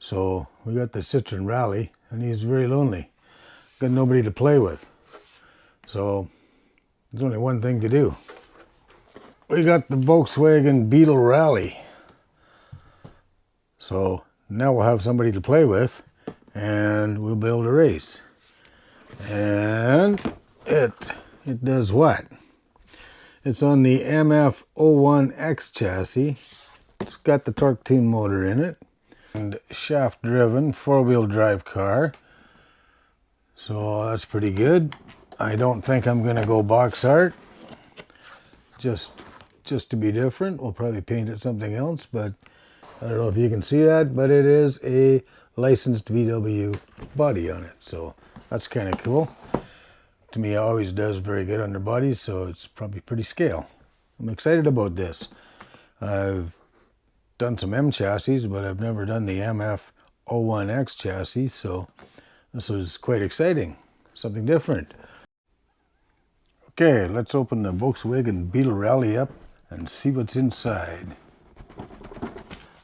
So we got the Citroen Rally, and he's very lonely. Got nobody to play with. So there's only one thing to do. We got the Volkswagen Beetle Rally. So now we'll have somebody to play with, and we'll be able to race. And it does what? It's on the MF-01X chassis. It's got the torque tune motor in it. And shaft driven 4-wheel drive car. So that's pretty good. I don't think I'm going to go box art. Just to be different. We'll probably paint it something else, but I don't know if you can see that, but it is a licensed VW body on it. So that's kind of cool. Tamiya always does very good on their bodies, so it's probably pretty scale. I'm excited about this. I've done some M chassis, but I've never done the MF-01X chassis, so this was quite exciting. Something different. Okay, let's open the Volkswagen Beetle Rally up and see what's inside.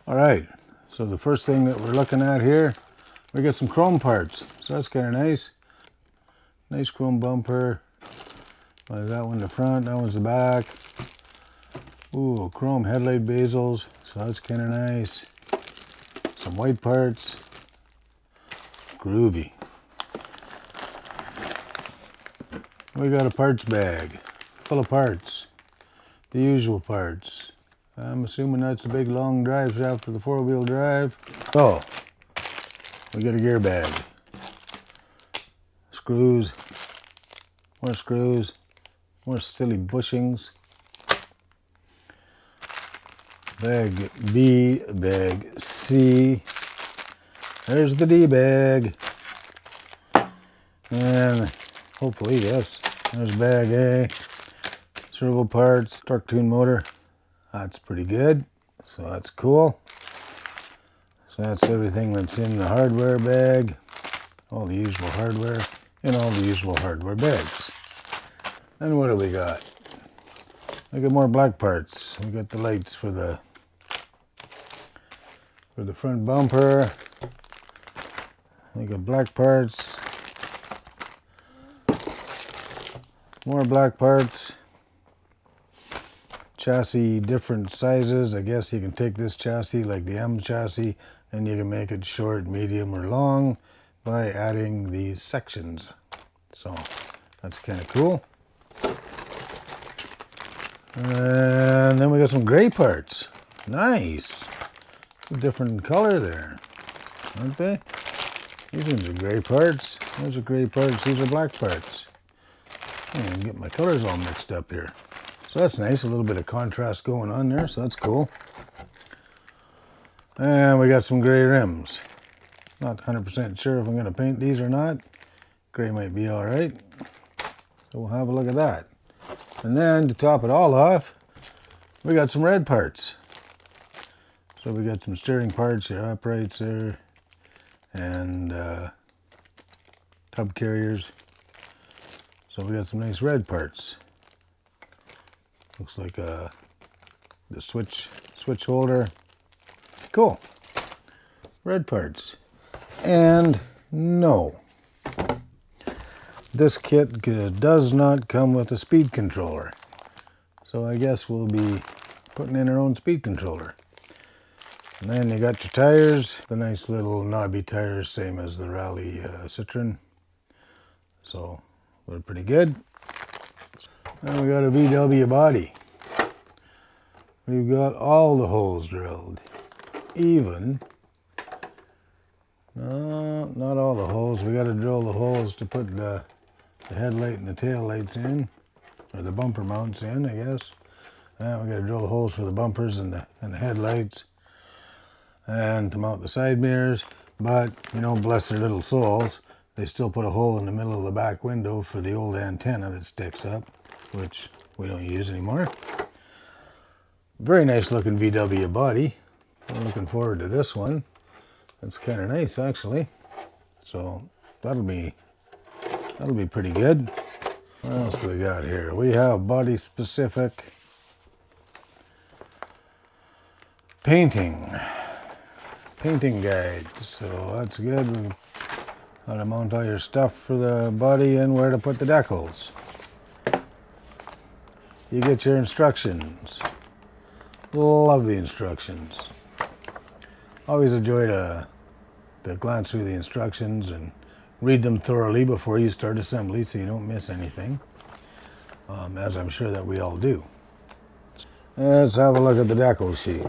Alright, so the first thing that we're looking at here, we got some chrome parts, so that's kind of nice. Nice chrome bumper. That one's the front, that one's the back. Ooh, chrome headlight bezels, so that's kind of nice. Some white parts. Groovy. We got a parts bag full of parts. The usual parts. I'm assuming that's a big long drive shaft for the 4-wheel drive. So, we got a gear bag. Screws, more silly bushings. Bag B, bag C. There's the D bag. And hopefully, yes, there's bag A. Servo parts, torque tune motor. That's pretty good. So that's cool. So that's everything that's in the hardware bag. All the usual hardware. In all the usual hardware bags. And what do we got? We got more black parts. We got the lights for the front bumper. We got black parts. More black parts. Chassis different sizes. I guess you can take this chassis like the M chassis and you can make it short, medium, or long by adding these sections. So that's kind of cool. And then we got some gray parts. Nice. A different color there, aren't they? These ones are gray parts. Those are gray parts. These are black parts. I'm get my colors all mixed up here. So that's nice. A little bit of contrast going on there. So that's cool. And we got some gray rims. Not 100% sure if I'm going to paint these or not. Gray might be all right. So we'll have a look at that. And then to top it all off, we got some red parts. So we got some steering parts, your uprights there, and tub carriers. So we got some nice red parts. Looks like the switch holder. Cool. Red parts. And no, this kit does not come with a speed controller. So I guess we'll be putting in our own speed controller. And then you got your tires, the nice little knobby tires, same as the Rally Citroen. So they're pretty good. And we got a VW body. We've got all the holes drilled. Even, no, not all the holes. We got to drill the holes to put the headlight and the tail lights in, or the bumper mounts in, I guess. And we got to drill the holes for the bumpers and the headlights, and to mount the side mirrors. But you know, bless their little souls, they still put a hole in the middle of the back window for the old antenna that sticks up, which we don't use anymore. Very nice looking VW body. I'm looking forward to this one. It's kind of nice actually. So that'll be pretty good. What else do we got here? We have body specific painting. painting guide. So that's good. How to mount all your stuff for the body and where to put the decals. You get your instructions. Love the instructions. Always a joy to glance through the instructions and read them thoroughly before you start assembly so you don't miss anything, as I'm sure that we all do. Let's have a look at the decal sheet.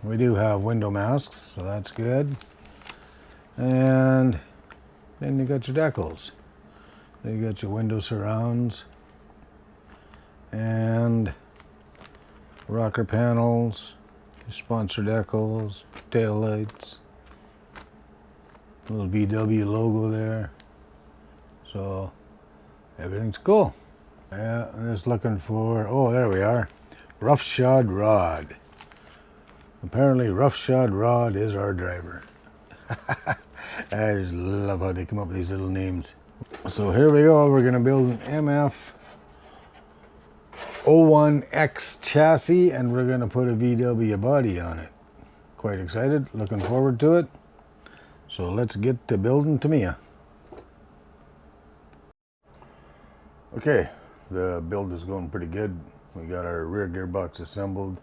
We do have window masks, so that's good. And then you got your decals. You got your window surrounds and rocker panels, your sponsor decals, tail lights, little VW logo there. So everything's cool. Yeah, I'm just looking for, oh, there we are. Roughshod rod. Apparently roughshod rod is our driver. I just love how they come up with these little names. So here we go. We're going to build an MF 01X chassis and we're going to put a VW body on it. Quite excited. Looking forward to it. So let's get to building Tamiya. Okay, the build is going pretty good. We got our rear gearbox assembled.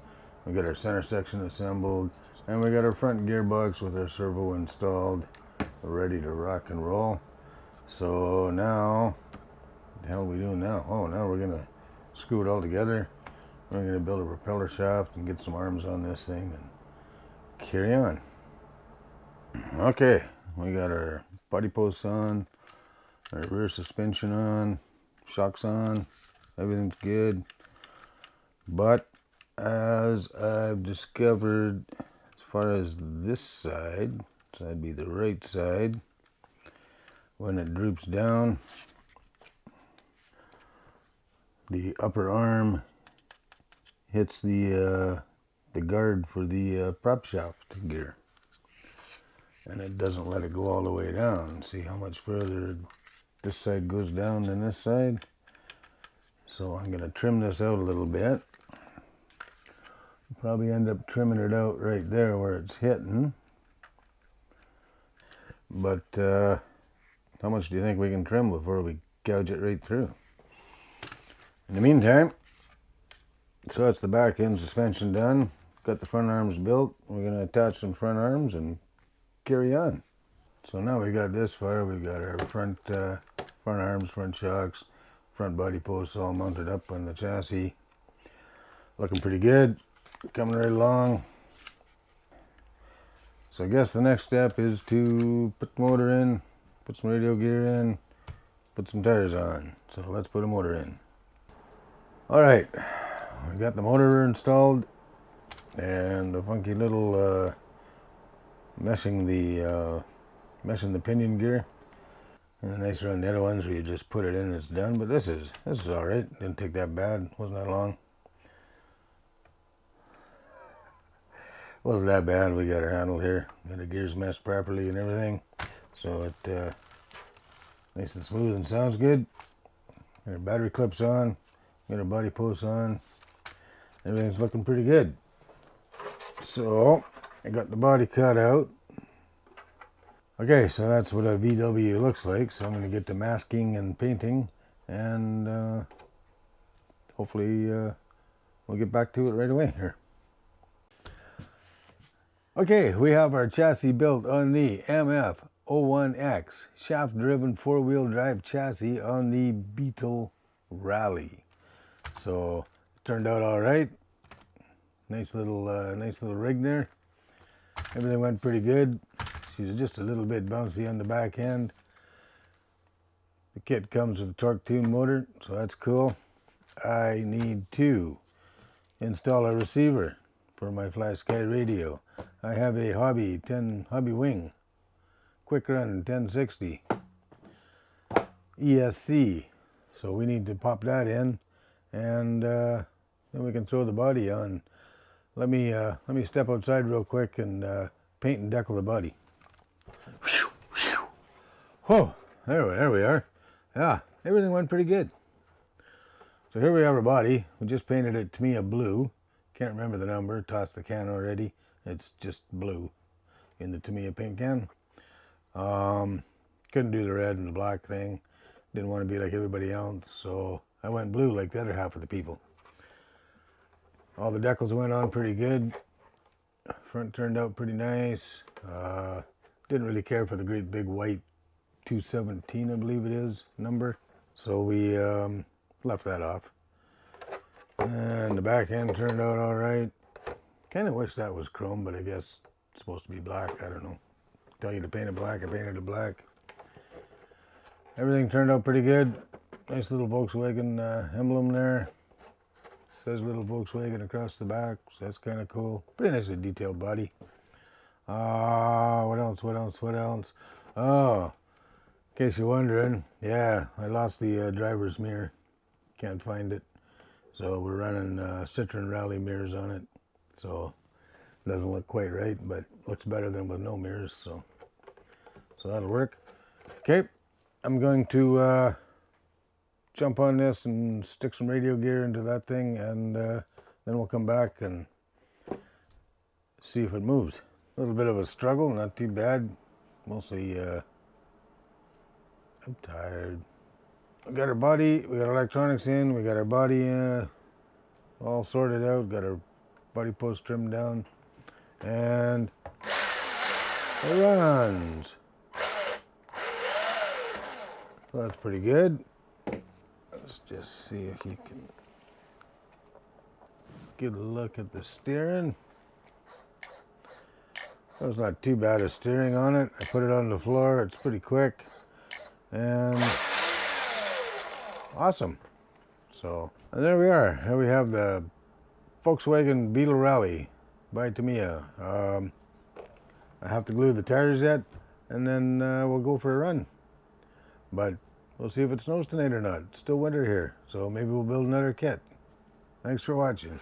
We got our center section assembled. And we got our front gearbox with our servo installed. We're ready to rock and roll. So now, what the hell are we doing now? Oh, now we're gonna screw it all together. We're gonna build a propeller shaft and get some arms on this thing and carry on. Okay, we got our body posts on, our rear suspension on, shocks on, everything's good. But as I've discovered, as far as this side, so that'd be the right side, when it droops down, the upper arm hits the guard for the prop shaft gear, and it doesn't let it go all the way down. See how much further this side goes down than this side? So I'm going to trim this out a little bit. Probably end up trimming it out right there where it's hitting. But how much do you think we can trim before we gouge it right through? In the meantime, so that's the back end suspension done. Got the front arms built. We're going to attach some front arms and carry on. So now we got this far. We've got our front arms, front shocks, front body posts all mounted up on the chassis. Looking pretty good. Coming right along. So I guess the next step is to put the motor in, put some radio gear in, put some tires on. So let's put a motor in. All right, we got the motor installed and the funky little meshing the pinion gear. And nicer on the other ones where you just put it in and it's done. But this is all right. Didn't take that bad. Wasn't that long. Wasn't that bad. We got our handle here. Got the gears meshed properly and everything. So it nice and smooth and sounds good. Got our battery clips on. Got our body posts on. Everything's looking pretty good. So I got the body cut out. Okay, so that's what a VW looks like. So I'm going to get to masking and painting, and hopefully we'll get back to it right away here. Okay, we have our chassis built on the MF 01X shaft-driven four-wheel drive chassis on the Beetle Rally. So it turned out all right. Nice little rig there. Everything went pretty good. She's just a little bit bouncy on the back end. The kit comes with a torque tune motor, so that's cool. I need to install a receiver for my Flash Sky radio. I have a Hobby Wing Quick Run 1060 ESC, so we need to pop that in, and then we can throw the body on. Let me step outside real quick and paint and decal the body. Whoa, there we are. Yeah, everything went pretty good. So here we have our body. We just painted it Tamiya blue. Can't remember the number. Tossed the can already. It's just blue. in the Tamiya paint can. Couldn't do the red and the black thing. Didn't want to be like everybody else, so I went blue like the other half of the people. All the decals went on pretty good. Front turned out pretty nice. Didn't really care for the great big white 217, I believe it is, number. So we left that off. And the back end turned out all right. Kind of wish that was chrome, but I guess it's supposed to be black. I don't know. Tell you to paint it black, I painted it black. Everything turned out pretty good. Nice little Volkswagen emblem there. Says little Volkswagen across the back, so that's kind of cool. Pretty nicely detailed body. What else? Oh, in case you're wondering, yeah, I lost the driver's mirror. Can't find it. So we're running Citroen Rally mirrors on it. So it doesn't look quite right, but looks better than with no mirrors. So that'll work. Okay, I'm going to jump on this and stick some radio gear into that thing, and then we'll come back and see if it moves. A little bit of a struggle, not too bad. Mostly, I'm tired. We got our body, we got electronics in, we got our body all sorted out, got our body post trimmed down, and it runs. So that's pretty good. Let's just see if you can get a look at the steering. That was not too bad of steering on it. I put it on the floor. It's pretty quick and awesome. So, and there we are. Here we have the Volkswagen Beetle Rally by Tamiya. I have to glue the tires yet, and then we'll go for a run. But we'll see if it snows tonight or not. It's still winter here, so maybe we'll build another kit. Thanks for watching.